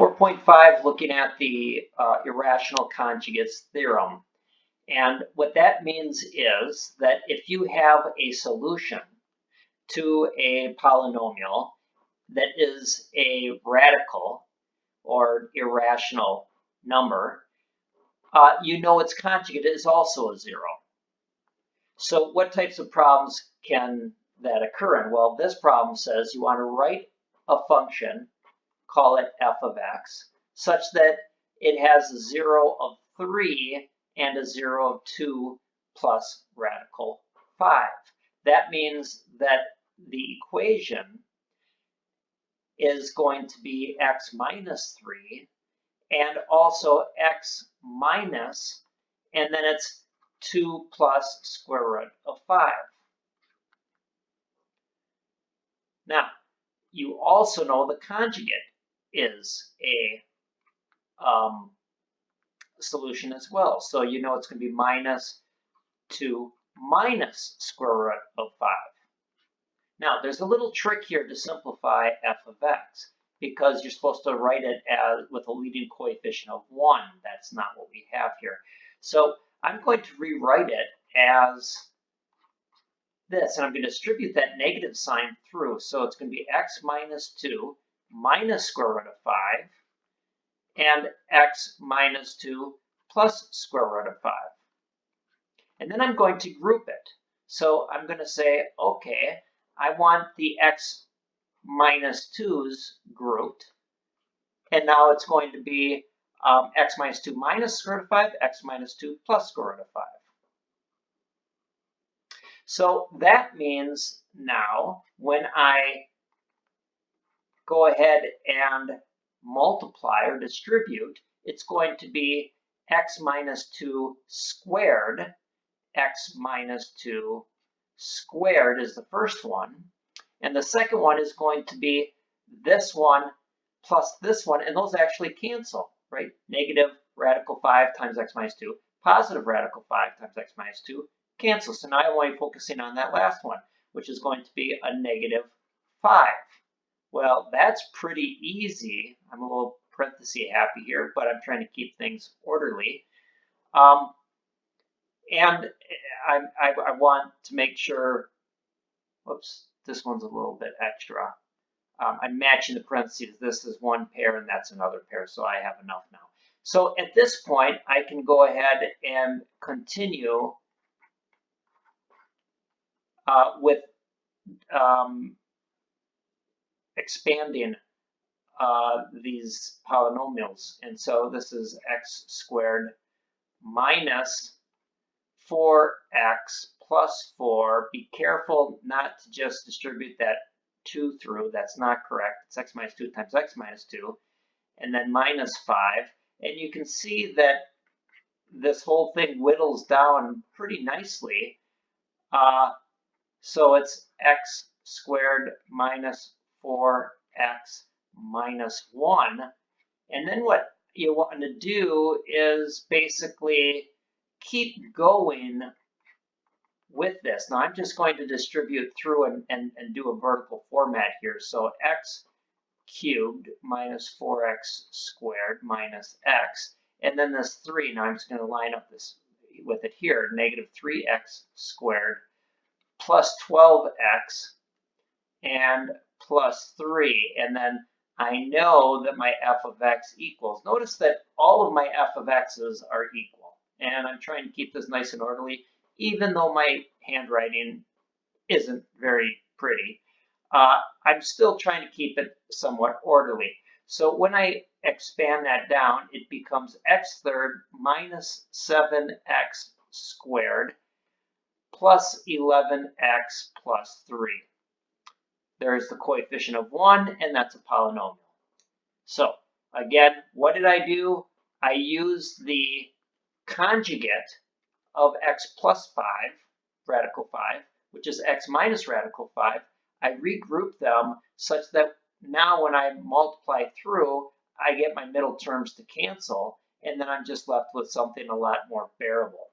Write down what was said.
4.5, looking at the irrational conjugates theorem. And what that means is that if you have a solution to a polynomial that is a radical or irrational number, you know its conjugate is also a 0. So what types of problems can that occur in? Well, this problem says you want to write a function, call it f of x, such that it has a 0 of 3 and a 0 of 2 plus radical 5. That means that the equation is going to be x minus 3 and also x minus, and then it's 2 plus square root of 5. Now, you also know the conjugate is a solution as well. So you know it's going to be minus 2 minus square root of 5. Now, there's a little trick here to simplify f of x, because you're supposed to write it as with a leading coefficient of 1. That's not what we have here. So I'm going to rewrite it as this, and I'm going to distribute that negative sign through. So it's going to be x minus 2 minus square root of 5 and x minus 2 plus square root of 5. And then I'm going to group it. So I'm going to say, okay, I want the x minus 2's grouped. And now it's going to be x minus 2 minus square root of 5, x minus 2 plus square root of 5. So that means now when I go ahead and multiply or distribute, it's going to be x minus 2 squared. X minus 2 squared is the first one. And the second one is going to be this one plus this one, and those actually cancel, right? Negative radical 5 times x minus 2, positive radical 5 times x minus 2 cancel. So now I'm only focusing on that last one, which is going to be a negative 5. Well, that's pretty easy. I'm a little parenthesis happy here, but I'm trying to keep things orderly. And I want to make sure, whoops, this one's a little bit extra. I'm matching the parentheses. This is one pair and that's another pair, so I have enough now. So at this point, I can go ahead and continue with expanding these polynomials. And so this is x squared minus 4x plus 4. Be careful not to just distribute that 2 through. That's not correct. It's x minus 2 times x minus 2. And then minus 5. And you can see that this whole thing whittles down pretty nicely. So it's x squared minus 4x minus 1. And then what you want to do is basically keep going with this. Now I'm just going to distribute through and do a vertical format here. So x cubed minus 4x squared minus x. And then this 3. Now I'm just going to line up this with it here. Negative 3x squared plus 12x and plus 3. And then I know that my f of x equals. Notice that all of my f of x's are equal. And I'm trying to keep this nice and orderly, even though my handwriting isn't very pretty. I'm still trying to keep it somewhat orderly. So when I expand that down, it becomes x third minus 7x squared plus 11x plus 3. There's the coefficient of 1, and that's a polynomial. So again, what did I do? I used the conjugate of x plus 5, radical 5, which is x minus radical 5. I regrouped them such that now when I multiply through, I get my middle terms to cancel, and then I'm just left with something a lot more bearable.